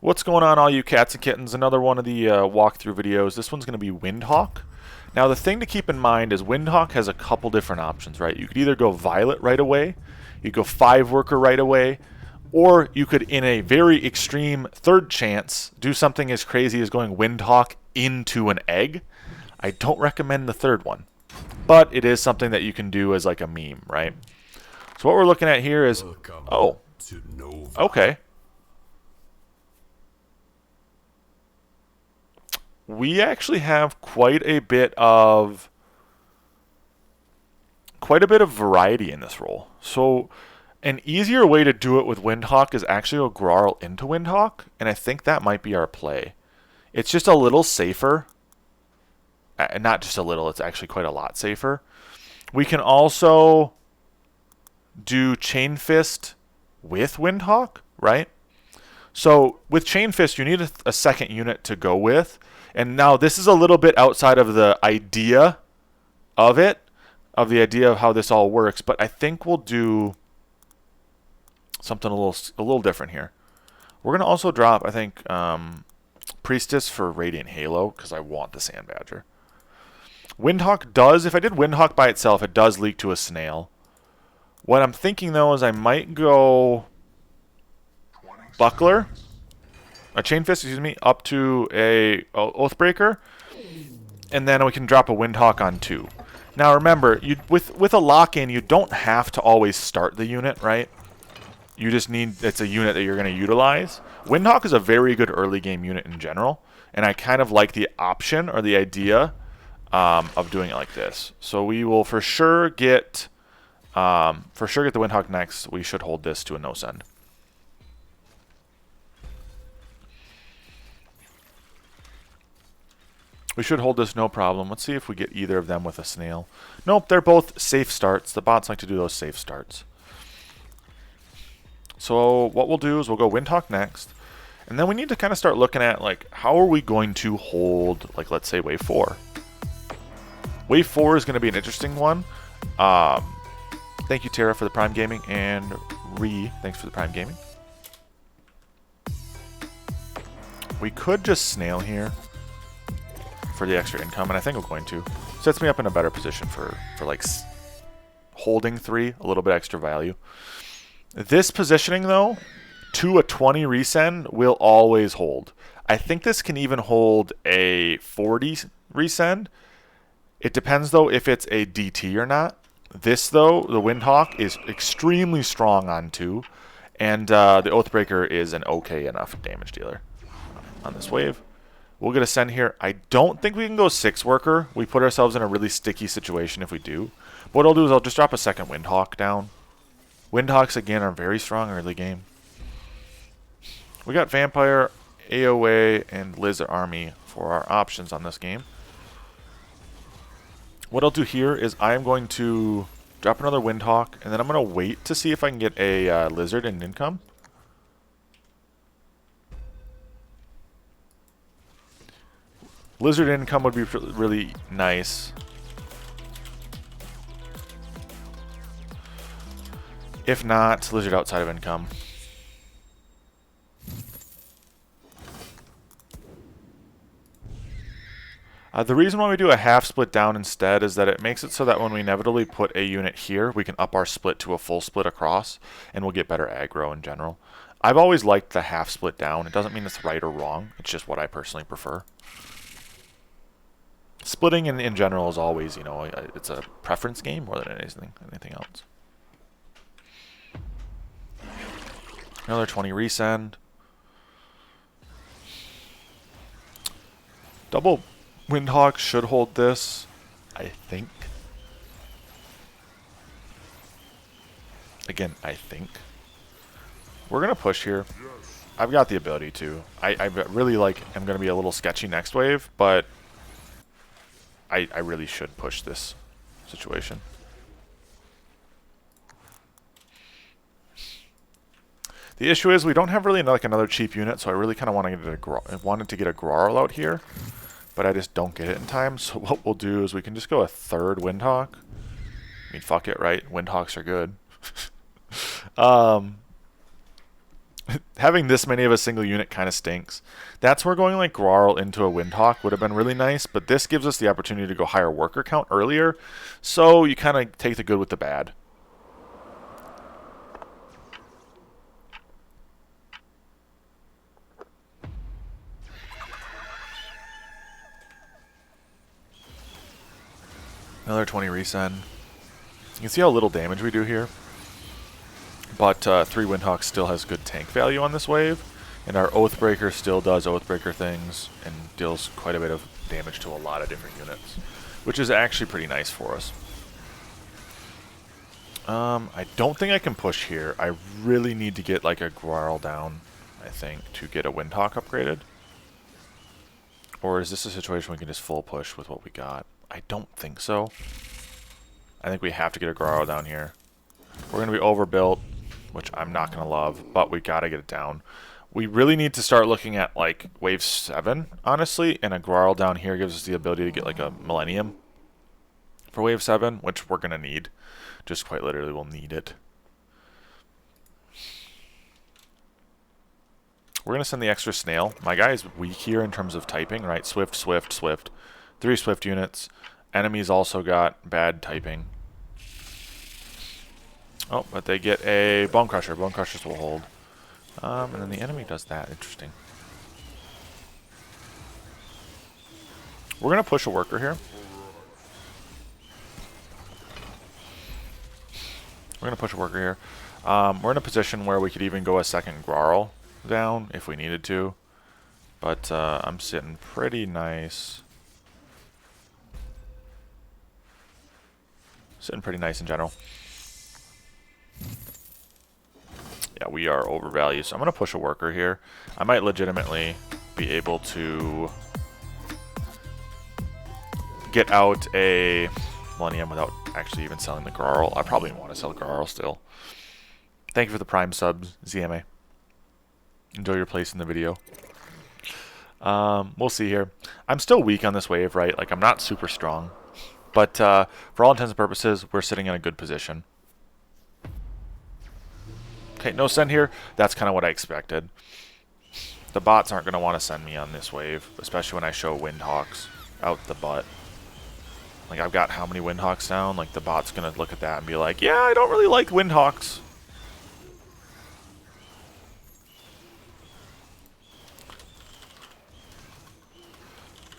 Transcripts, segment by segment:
What's going on, all you cats and kittens? Another one of the walkthrough videos. This one's going to be Windhawk. Now, the thing to keep in mind is Windhawk has a couple different options, right? You could either go Violet right away, you go 5-worker right away, or you could, in a very extreme third chance, do something as crazy as going Windhawk into an egg. I don't recommend the third one, but it is something that you can do as like a meme, right? So what we're looking at here is, oh, okay. We actually have quite a bit of variety in this role. So an easier way to do it with Windhawk is actually go Grarl into Windhawk, and I think that might be our play. It's just a little safer. Not just a little, it's actually quite a lot safer. We can also do Chain Fist with Windhawk, right? So with Chain Fist, you need a second unit to go with. And now this is a little bit outside of the idea of it, of the idea of how this all works, but I think we'll do something a little different here. We're going to also drop, I think, Priestess for Radiant Halo, because I want the Sand Badger. Windhawk does, if I did Windhawk by itself, it does leak to a snail. What I'm thinking, though, is I might go Buckler, a Chain Fist, excuse me, up to a Oathbreaker, and then we can drop a Windhawk on 2. Now remember, with a Lockin, you don't have to always start the unit, right? You just need, it's a unit that you're going to utilize. Windhawk is a very good early game unit in general, and I kind of like the option or the idea of doing it like this. So we will for sure get the Windhawk next. We should hold this to a no-send. We should hold this no problem. Let's see if we get either of them with a snail. Nope, they're both safe starts. The bots like to do those safe starts. So what we'll do is we'll go Windhawk next. And then we need to kind of start looking at, like, how are we going to hold, like, let's say wave 4. Wave 4 is going to be an interesting one. Thank you, Tara, for the Prime Gaming. And thanks for the Prime Gaming. We could just snail here for the extra income, and I think I'm going to. Sets me up in a better position for like holding 3, a little bit extra value. This positioning, though, to a 20 resend will always hold. I think this can even hold a 40 resend. It depends, though, if it's a DT or not. This, though, the Windhawk is extremely strong on 2, and the Oathbreaker is an okay enough damage dealer on this wave. We'll get a send here. I don't think we can go 6-worker. We put ourselves in a really sticky situation if we do. But what I'll do is I'll just drop a second Windhawk down. Windhawks, again, are very strong early game. We got Vampire, AOA, and Lizard Army for our options on this game. What I'll do here is I'm going to drop another Windhawk, and then I'm going to wait to see if I can get a Lizard in income. Lizard income would be really nice. If not, Lizard outside of income. The reason why we do a half split down instead is that it makes it so that when we inevitably put a unit here, we can up our split to a full split across, and we'll get better aggro in general. I've always liked the half split down. It doesn't mean it's right or wrong. It's just what I personally prefer. Splitting in general is always, you know, it's a preference game more than anything else. Another 20 resend. Double Windhawk should hold this, I think. Again, I think. We're going to push here. I've got the ability to. I really am going to be a little sketchy next wave, but I really should push this situation. The issue is we don't have really like another cheap unit, so I really kind of wanted to get a Grarl out here, but I just don't get it in time. So what we'll do is we can just go a third Windhawk. I mean, fuck it, right? Windhawks are good. Having this many of a single unit kind of stinks. That's where going like Grarl into a Windhawk would have been really nice, but this gives us the opportunity to go higher worker count earlier, so you kind of take the good with the bad. Another 20 resend. You can see how little damage we do here. But 3 Windhawks still has good tank value on this wave. And our Oathbreaker still does Oathbreaker things and deals quite a bit of damage to a lot of different units. Which is actually pretty nice for us. I don't think I can push here. I really need to get like a Grarl down, I think, to get a Windhawk upgraded. Or is this a situation we can just full push with what we got? I don't think so. I think we have to get a Grarl down here. We're going to be overbuilt, which I'm not going to love, but we got to get it down. We really need to start looking at like wave 7, honestly, and a Grarl down here gives us the ability to get like a Millennium for wave 7, which we're going to need. Just quite literally, we'll need it. We're going to send the extra snail. My guy is weak here in terms of typing, right? Swift, Swift, Swift. 3 Swift units. Enemies also got bad typing. Oh, but they get a Bone Crusher. Bone Crushers will hold. And then the enemy does that. Interesting. We're going to push a worker here. We're going to push a worker here. We're in a position where we could even go a second Grarl down if we needed to. But I'm sitting pretty nice. Sitting pretty nice in general. Yeah, we are overvalued, so I'm going to push a worker here. I might legitimately be able to get out a Millennium without actually even selling the Grarl. I probably want to sell Grarl still. Thank you for the Prime subs, ZMA. Enjoy your place in the video. We'll see here. I'm still weak on this wave, right? Like, I'm not super strong. But for all intents and purposes, we're sitting in a good position. Okay, no send here. That's kind of what I expected. The bots aren't going to want to send me on this wave, especially when I show Windhawks out the butt. Like, I've got how many Windhawks down? Like, the bot's going to look at that and be like, yeah, I don't really like Windhawks.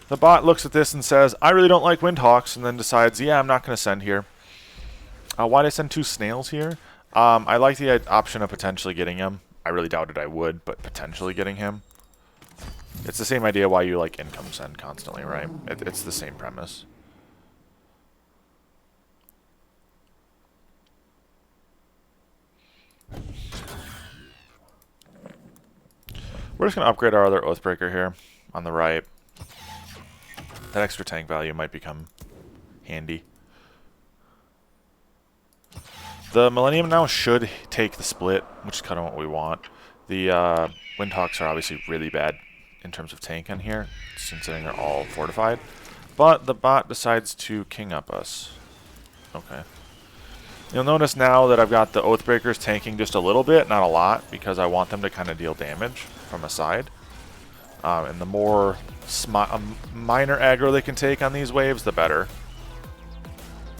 The bot looks at this and says, I really don't like Windhawks, and then decides, yeah, I'm not going to send here. Why did I send 2 snails here? I like the option of potentially getting him. I really doubted I would, but potentially getting him. It's the same idea why you like income send constantly, right? It's the same premise. We're just going to upgrade our other Oathbreaker here on the right. That extra tank value might become handy. The Millennium now should take the split, which is kind of what we want. The Windhawks are obviously really bad in terms of tank in here, considering they're all fortified. But the bot decides to king up us. Okay. You'll notice now that I've got the Oathbreakers tanking just a little bit, not a lot, because I want them to kind of deal damage from a side. And the more minor aggro they can take on these waves, the better.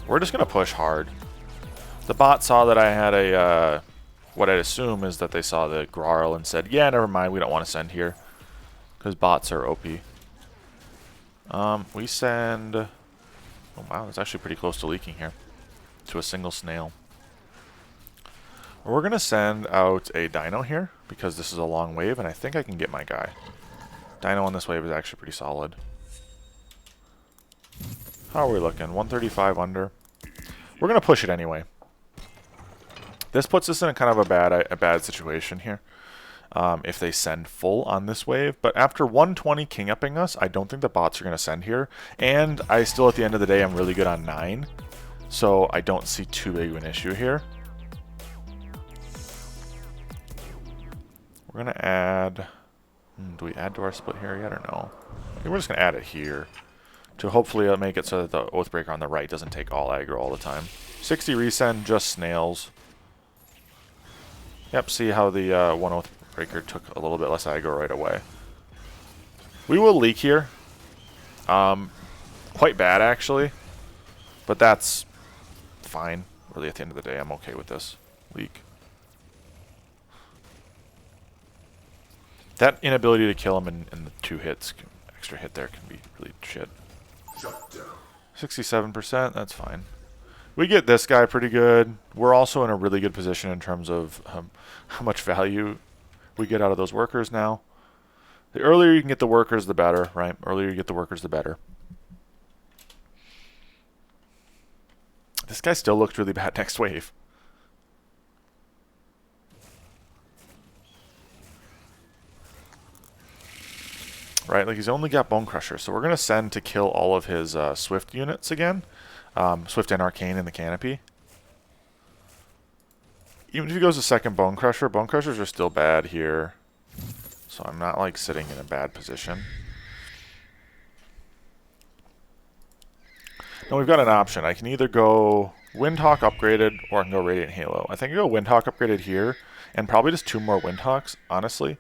We're just going to push hard. The bot saw that I had a, what I'd assume is that they saw the Grarl and said, yeah, never mind, we don't want to send here. Because bots are OP. We send, oh wow, it's actually pretty close to leaking here. To a single snail. We're going to send out a Dino here, because this is a long wave, and I think I can get my guy. Dino on this wave is actually pretty solid. How are we looking? 135 under. We're going to push it anyway. This puts us in a kind of a bad situation here. If they send full on this wave. But after 120 king-upping us, I don't think the bots are going to send here. And I still, at the end of the day, I'm really good on 9. So I don't see too big of an issue here. We're going to add... do we add to our split here yet or no? I think we're just going to add it here. To hopefully make it so that the Oathbreaker on the right doesn't take all aggro all the time. 60 resend, just snails. Yep, see how the Breaker took a little bit less aggro right away. We will leak here. Quite bad, actually. But that's fine. Really, at the end of the day, I'm okay with this leak. That inability to kill him in the 2 hits, extra hit there, can be really shit. 67%, that's fine. We get this guy pretty good. We're also in a really good position in terms of how much value we get out of those workers now. The earlier you can get the workers, the better, right? Earlier you get the workers, the better. This guy still looks really bad next wave. Right, like he's only got Bone Crusher, so we're going to send to kill all of his Swift units again. Swift and Arcane in the canopy. Even if he goes to second Bone Crushers are still bad here. So I'm not like sitting in a bad position. Now we've got an option. I can either go Windhawk upgraded or I can go Radiant Halo. I think I go Windhawk upgraded here and probably just 2 more Windhawks, honestly.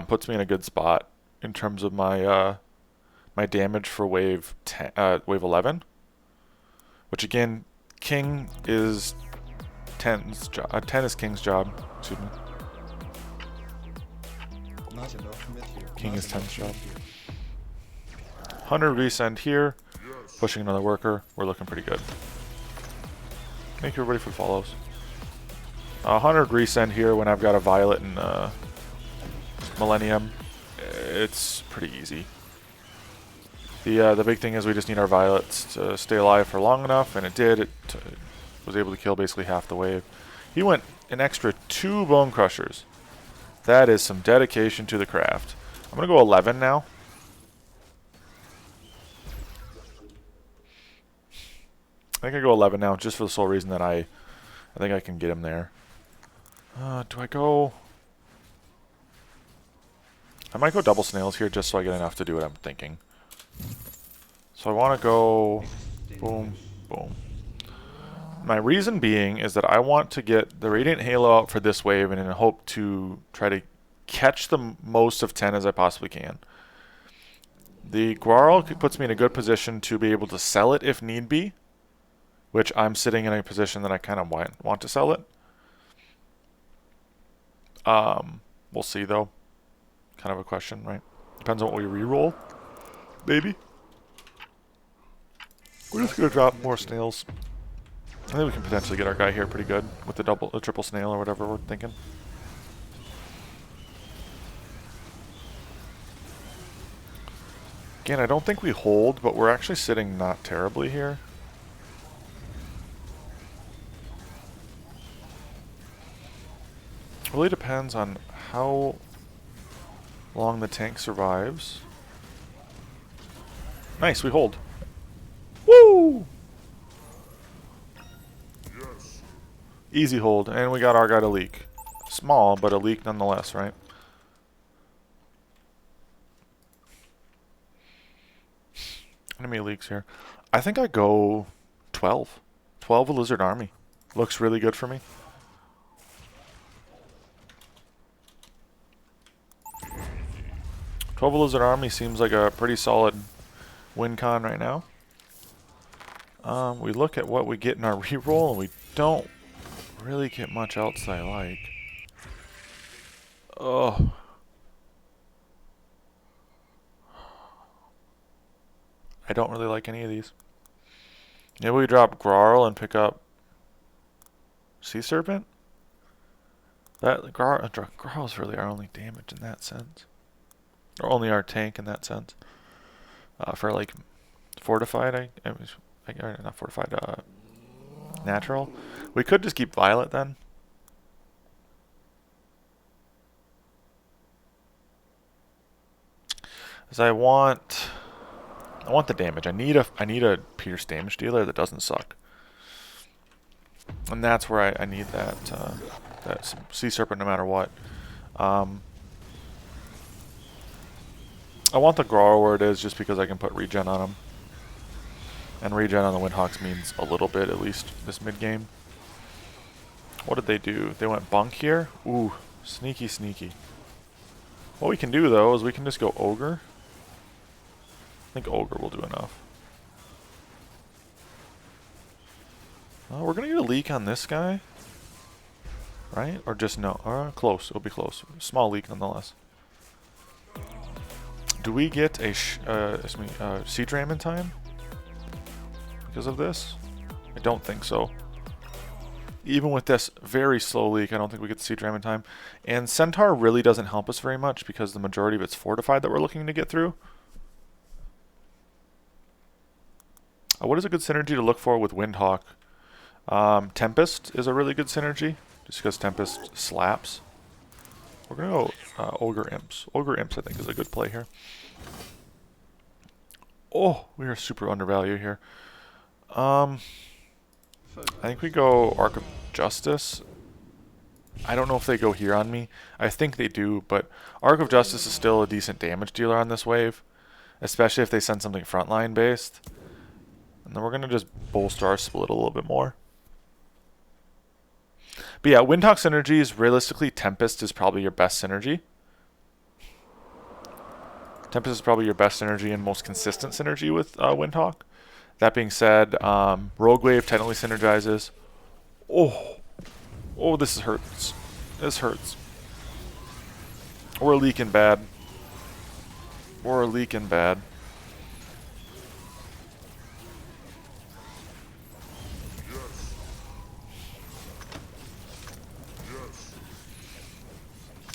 Puts me in a good spot in terms of my my damage for wave 11. Which again, King is 10's job. 10 is King's job. Excuse me. King is 10's job. 100 resend here. Pushing another worker. We're looking pretty good. Thank you everybody for follows. 100 resend here when I've got a Violet and Millennium. It's pretty easy. The big thing is we just need our Violets to stay alive for long enough, and it did. It was able to kill basically half the wave. He went an extra 2 Bone Crushers. That is some dedication to the craft. I'm going to go 11 now. I think I go 11 now, just for the sole reason that I think I can get him there. Do I go... I might go double snails here just so I get enough to do what I'm thinking. So I want to go boom, boom. My reason being is that I want to get the Radiant Halo out for this wave and in hope to try to catch the most of 10 as I possibly can. The Guarl puts me in a good position to be able to sell it if need be, which I'm sitting in a position that I kind of want to sell it. We'll see though. Kind of a question, right? Depends on what we re-roll. Maybe. We're just gonna drop more snails. I think we can potentially get our guy here pretty good with the triple snail or whatever we're thinking. Again, I don't think we hold, but we're actually sitting not terribly here. Really depends on how long the tank survives. Nice, we hold. Woo! Yes. Easy hold, and we got our guy to leak. Small, but a leak nonetheless, right? Enemy leaks here. I think I go 12. 12 a Lizard Army. Looks really good for me. A Lizard Army seems like a pretty solid win con right now. We look at what we get in our reroll, and we don't really get much else that I like. Oh. I don't really like any of these. Maybe we drop Grarl and pick up Sea Serpent? That Grarl is really our only damage in that sense. Or only our tank in that sense. For like fortified, not fortified, natural. We could just keep Violet then. As I want the damage. I need a pierce damage dealer that doesn't suck. And that's where I need that Sea Serpent no matter what. I want the Grarl where it is just because I can put regen on them. And regen on the Windhawks means a little bit, at least, this mid-game. What did they do? They went bunk here? Ooh, sneaky, sneaky. What we can do, though, is we can just go Ogre. I think Ogre will do enough. We're going to get a leak on this guy. Right? Or just no? Close. It'll be close. Small leak, nonetheless. Do we get a Siege Ram in time? Because of this? I don't think so. Even with this very slow leak, I don't think we get the Siege Ram in time. And Centaur really doesn't help us very much because the majority of it's fortified that we're looking to get through. What is a good synergy to look for with Windhawk? Tempest is a really good synergy, just because Tempest slaps. We're going to go Ogre Imps. Ogre Imps, I think, is a good play here. Oh, we are super undervalued here. I think we go Arc of Justice. I don't know if they go here on me. I think they do, but Arc of Justice is still a decent damage dealer on this wave, especially if they send something frontline based. And then we're going to just bolster our split a little bit more. But yeah, Windhawk synergies, realistically, Tempest is probably your best synergy. Tempest is probably your best synergy and most consistent synergy with Windhawk. That being said, Rogue Wave technically synergizes. Oh, this hurts. This hurts. We're leaking bad. We're leaking bad.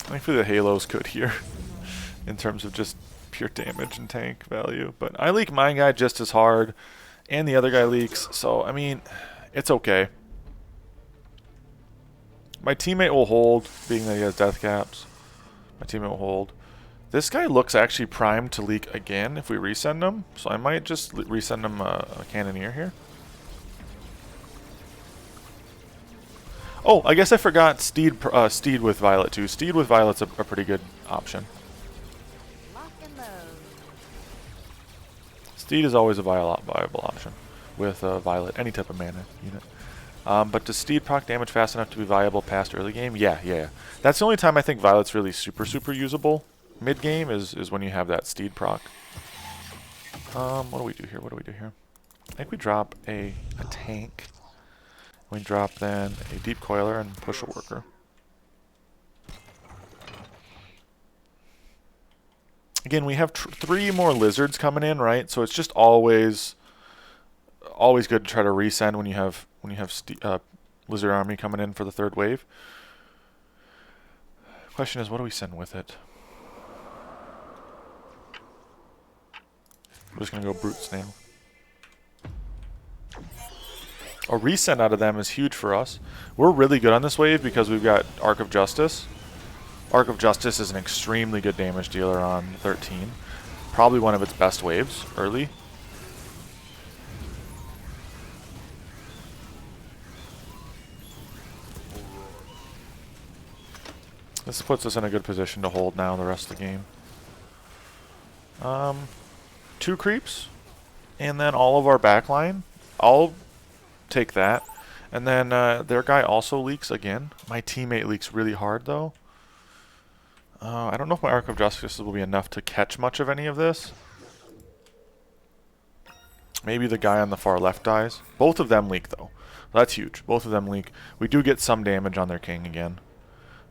Thankfully the Halo's good here in terms of just pure damage and tank value. But I leak my guy just as hard, and the other guy leaks, so I mean, it's okay. My teammate will hold, being that he has death caps. My teammate will hold. This guy looks actually primed to leak again if we resend him, so I might just resend him a Cannoneer here. Oh, I guess I forgot Steed with Violet too. Steed with Violet's a pretty good option. Steed is always a viable option with Violet, any type of mana unit. But does Steed proc damage fast enough to be viable past early game? Yeah. That's the only time I think Violet's really super usable. Mid game is when you have that Steed proc. What do we do here? I think we drop a tank. We drop then a Deep Coiler and push a Worker. Again, we have 3 more Lizards coming in, right? So it's just always good to try to resend when you have Lizard Army coming in for the 3rd wave. Question is, what do we send with it? We're just gonna go Brute Snail. A resend out of them is huge for us. We're really good on this wave because we've got Arc of Justice. Arc of Justice is an extremely good damage dealer on 13. Probably one of its best waves early. This puts us in a good position to hold now the rest of the game. 2 creeps, and then all of our backline. I'll take that. And then their guy also leaks again. My teammate leaks really hard though. I don't know if my Arc of Justice will be enough to catch much of any of this. Maybe the guy on the far left dies. Both of them leak though. That's huge. Both of them leak. We do get some damage on their king again.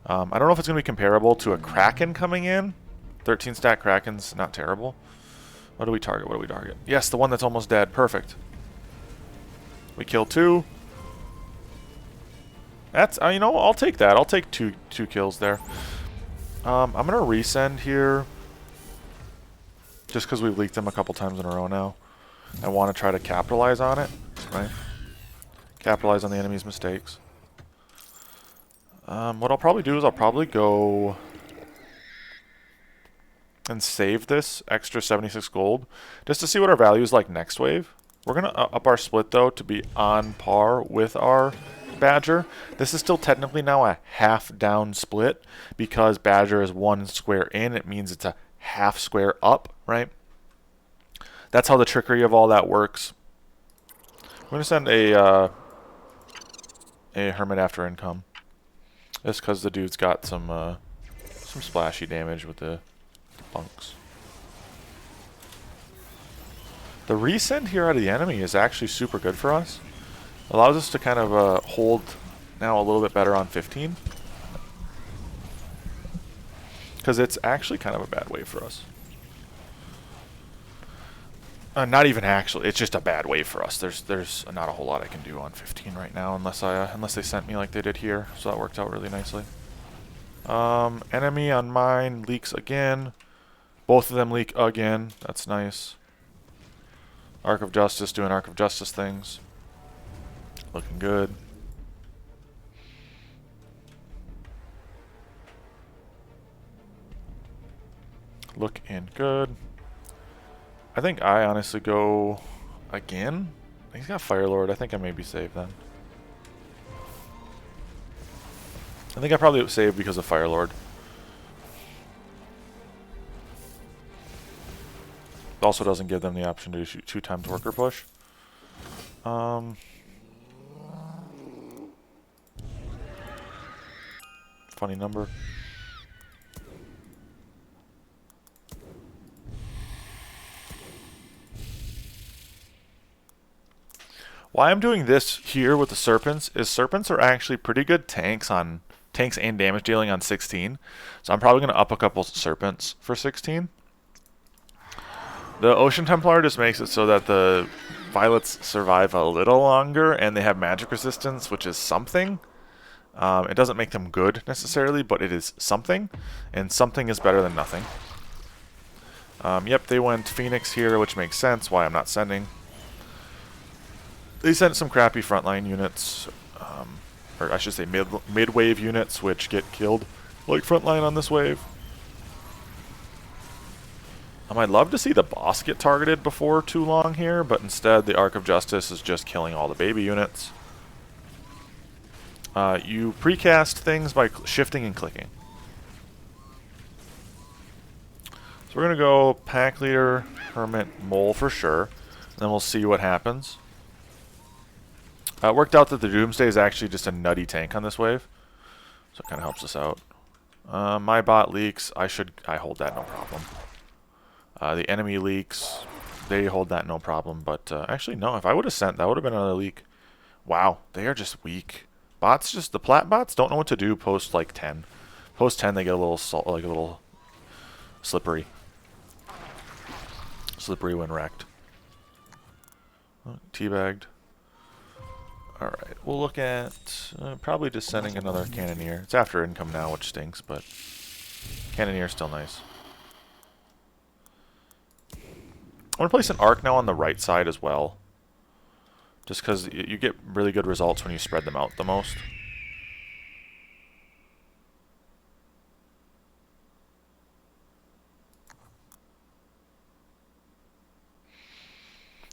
I don't know if it's going to be comparable to a Kraken coming in. 13 stack Kraken's not terrible. What do we target? Yes, the one that's almost dead. Perfect. We kill 2. That's, you know, I'll take that. I'll take two kills there. I'm going to resend here. Just because we've leaked them a couple times in a row now. I want to try to capitalize on it. Right? Capitalize on the enemy's mistakes. What I'll probably do is I'll probably go and save this extra 76 gold. Just to see what our value is like next wave. We're going to up our split, though, to be on par with our Badger. This is still technically now a half-down split because Badger is 1 square in. It means it's a half square up, right? That's how the trickery of all that works. I'm going to send a Hermit after income. Just because the dude's got some some splashy damage with the bunks. The resend here out of the enemy is actually super good for us. Allows us to kind of hold now a little bit better on 15. Because it's actually kind of a bad wave for us. Not even actually, it's just a bad wave for us. There's not a whole lot I can do on 15 right now unless they sent me like they did here. So that worked out really nicely. Enemy on mine leaks again. Both of them leak again. That's nice. Arc of Justice doing Arc of Justice things. Looking good. Looking good. I think I honestly go again. He's got Firelord. I think I maybe save then. I think I probably would save because of Firelord. Also doesn't give them the option to shoot 2 times worker push. Funny number. Why I'm doing this here with the Serpents is Serpents are actually pretty good tanks and damage dealing on 16. So I'm probably going to up a couple Serpents for 16. The Ocean Templar just makes it so that the Violets survive a little longer and they have magic resistance, which is something. It doesn't make them good necessarily, but it is something. And something is better than nothing. Yep, they went Phoenix here, which makes sense why I'm not sending. They sent some crappy frontline units, or I should say mid-wave units, which get killed like frontline on this wave. I'd love to see the boss get targeted before too long here, but instead the Arc of Justice is just killing all the baby units. You precast things by shifting and clicking. So we're going to go Pack Leader, Hermit, Mole for sure, and then we'll see what happens. It worked out that the Doomsday is actually just a nutty tank on this wave, so it kind of helps us out. My bot leaks. I hold that no problem. The enemy leaks. They hold that no problem. But actually, no. If I would have sent, that would have been another leak. Wow, they are just weak. Bots, just the plat bots don't know what to do post like 10. Post 10, they get a little slippery. Slippery when wrecked. Oh, teabagged. Alright, we'll look at probably just sending another Cannoneer. It's after income now, which stinks, but Cannoneer's still nice. I'm going to place an Arc now on the right side as well. Just because you get really good results when you spread them out the most.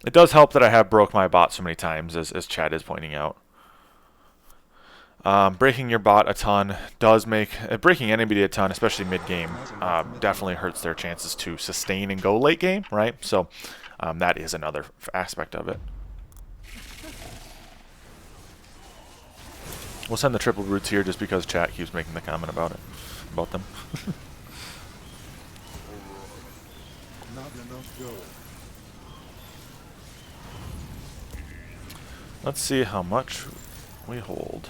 It does help that I have broke my bot so many times, as Chad is pointing out. Breaking your bot a ton does make... breaking anybody a ton, especially mid-game, definitely hurts their chances to sustain and go late game, right? So that is another aspect of it. We'll send the triple roots here just because chat keeps making the comment about it, about them. Let's see how much we hold.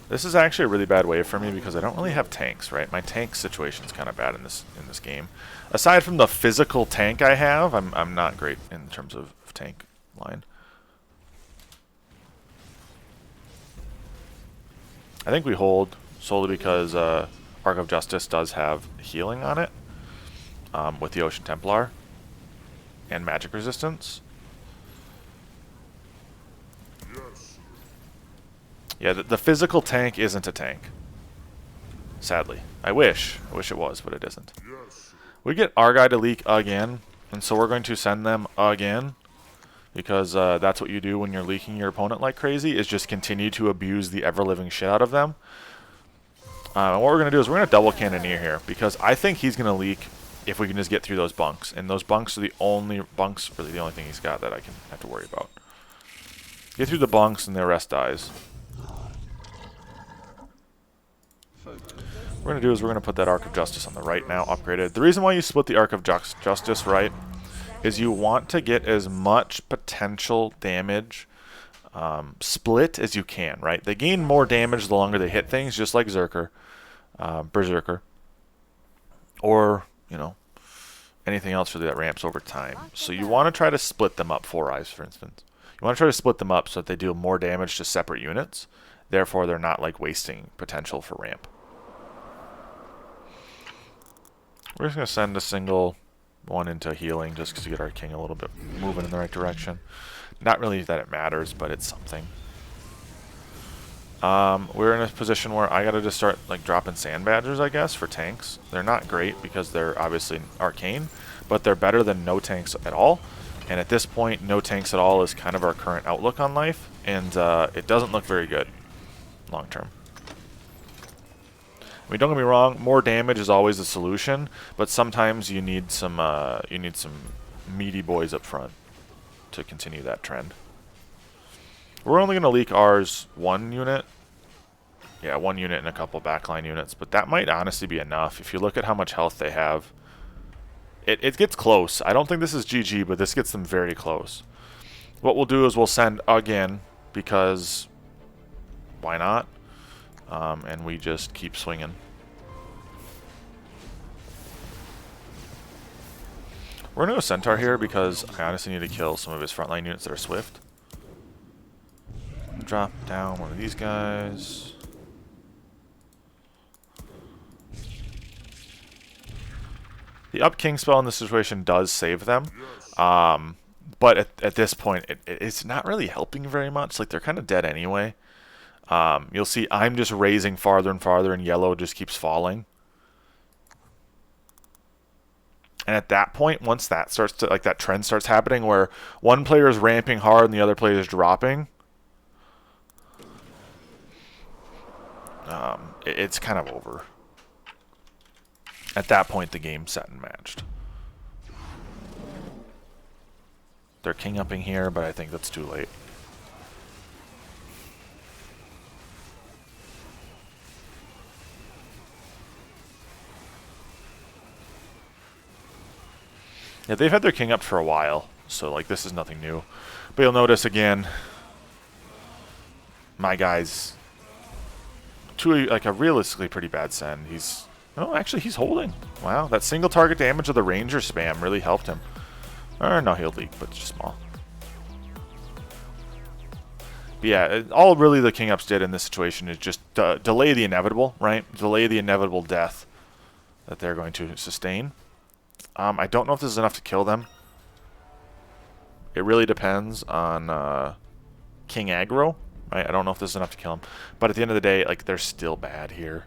This is actually a really bad wave for me because I don't really have tanks, right? My tank situation is kind of bad in this game. Aside from the physical tank I have, I'm not great in terms of tank line. I think we hold solely because Arc of Justice does have healing on it with the Ocean Templar and magic resistance. Yeah, the physical tank isn't a tank. Sadly. I wish it was, but it isn't. We get our guy to leak again, and so we're going to send them again. Because that's what you do when you're leaking your opponent like crazy, is just continue to abuse the ever-living shit out of them. And what we're going to do is we're going to double Cannoneer here, because I think he's going to leak if we can just get through those bunks. And those bunks are the only bunks, really the only thing he's got that I can have to worry about. Get through the bunks and the rest dies. What we're going to do is we're going to put that Arc of Justice on the right now, upgraded. The reason why you split the Arc of Justice right is you want to get as much potential damage split as you can, right? They gain more damage the longer they hit things, just like Berserker, or, you know, anything else really that ramps over time. So you want to try to split them up, 4 Eyes, for instance. You want to try to split them up so that they deal more damage to separate units. Therefore, they're not like wasting potential for ramp. We're just going to send a single one into healing just to get our king a little bit moving in the right direction. Not really that it matters, but it's something. We're in a position where I got to just start like dropping Sand Badgers, I guess, for tanks. They're not great because they're obviously arcane, but they're better than no tanks at all. And at this point, no tanks at all is kind of our current outlook on life, and it doesn't look very good long term. I mean, don't get me wrong, more damage is always a solution, but sometimes you need some meaty boys up front to continue that trend. We're only going to leak ours 1 unit. Yeah, 1 unit and a couple backline units, but that might honestly be enough. If you look at how much health they have, it gets close. I don't think this is GG, but this gets them very close. What we'll do is we'll send again, because why not? And we just keep swinging. We're going to go Centaur here because I honestly need to kill some of his frontline units that are swift. Drop down one of these guys. The up king spell in this situation does save them. But at this point, it's not really helping very much. Like, they're kind of dead anyway. You'll see I'm just raising farther and farther, and yellow just keeps falling. And at that point, once that starts to, like, that trend starts happening where one player is ramping hard and the other player is dropping, it's kind of over. At that point, the game's set and matched. They're king upping here, but I think that's too late. Yeah, they've had their king up for a while, so like this is nothing new. But you'll notice again, my guy's to like a realistically pretty bad send. He's actually he's holding. Wow, that single target damage of the ranger spam really helped him. Or no, he'll leak, but just small. But yeah, all really the king ups did in this situation is just delay the inevitable, right? Delay the inevitable death that they're going to sustain. I don't know if this is enough to kill them. It really depends on king aggro. Right? I don't know if this is enough to kill him. But at the end of the day, like, they're still bad here.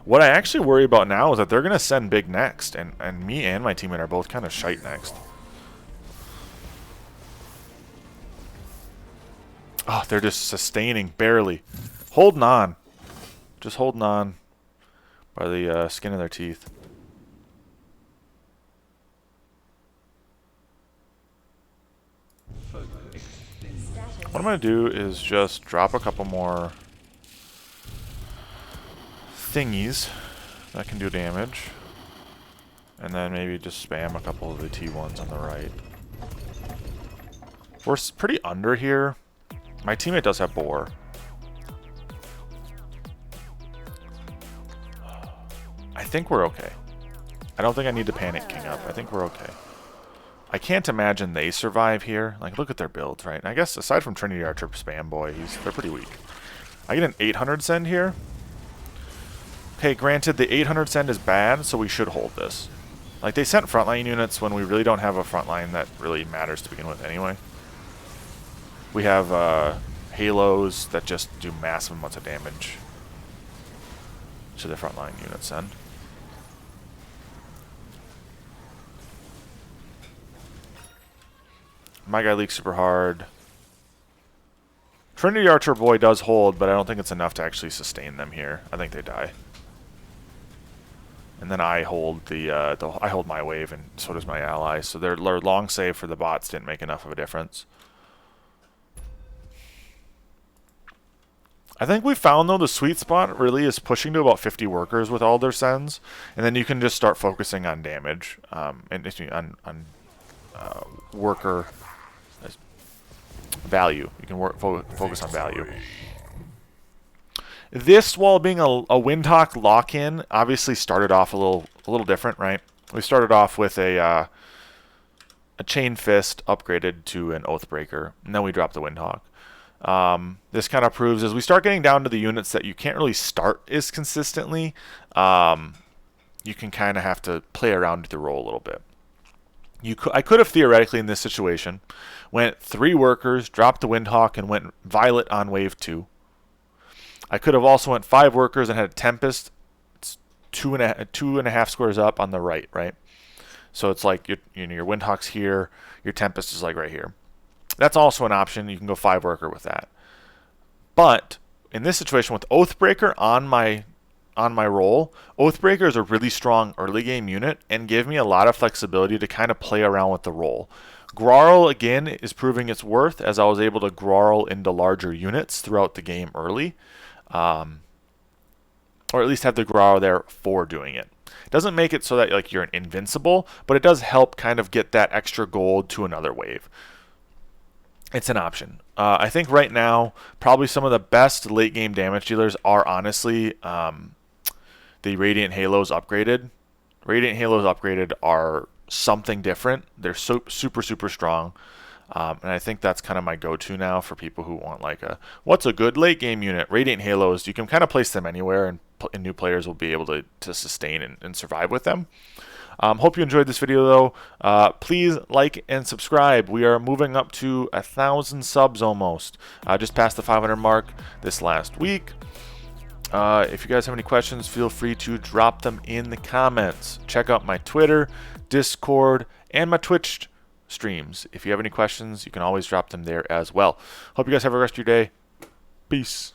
What I actually worry about now is that they're going to send big next. And me and my teammate are both kind of shite next. Oh, they're just sustaining, barely. Holding on. Just holding on by the skin of their teeth. What I'm going to do is just drop a couple more thingies that can do damage. And then maybe just spam a couple of the T1s on the right. We're pretty under here. My teammate does have boar. I think we're okay. I don't think I need to panic king up. I think we're okay. I can't imagine they survive here. Like, look at their builds, right? And I guess aside from Trinity Archer Spam Boy, they're pretty weak. I get an 800 send here. Okay, granted, the 800 send is bad, so we should hold this. Like, they sent frontline units when we really don't have a frontline that really matters to begin with anyway. We have halos that just do massive amounts of damage to the frontline units send. My guy leaks super hard. Trinity Archer Boy does hold, but I don't think it's enough to actually sustain them here. I think they die. And then I hold I hold my wave, and so does my ally. So their long save for the bots didn't make enough of a difference. I think we found, though, the sweet spot really is pushing to about 50 workers with all their sends, and then you can just start focusing on damage and on worker value. You can focus on value. This, while being a Windhawk lock-in, obviously started off a little different, right? We started off with a Chain Fist upgraded to an Oathbreaker, and then we dropped the Windhawk. This kind of proves as we start getting down to the units that you can't really start as consistently, you can kind of have to play around with the roll a little bit. I could have theoretically in this situation went 3 workers, dropped the Windhawk, and went Violet on wave 2. I could have also went 5 workers and had a Tempest. It's 2.5 squares up on the right, right? So it's like your Windhawk's here, your Tempest is like right here. That's also an option. You can go 5 worker with that. But in this situation with Oathbreaker on my roll, Oathbreaker is a really strong early game unit and gave me a lot of flexibility to kind of play around with the roll. Grarl again is proving its worth as I was able to Grarl into larger units throughout the game early, or at least have the Grarl there for doing it. It doesn't make it so that like you're invincible, but it does help kind of get that extra gold to another wave. It's an option. I think right now, probably some of the best late game damage dealers are honestly the Radiant Halos upgraded. Radiant Halos upgraded are something different. They're super strong. And I think that's kind of my go-to now for people who want like what's a good late game unit? Radiant Halos, you can kind of place them anywhere and new players will be able to sustain and survive with them. Hope you enjoyed this video though. Please like and subscribe. We are moving up to 1,000 subs almost. Just past the 500 mark this last week. If you guys have any questions, feel free to drop them in the comments. Check out my Twitter, Discord, and my Twitch streams. If you have any questions, you can always drop them there as well. Hope you guys have a rest of your day. Peace.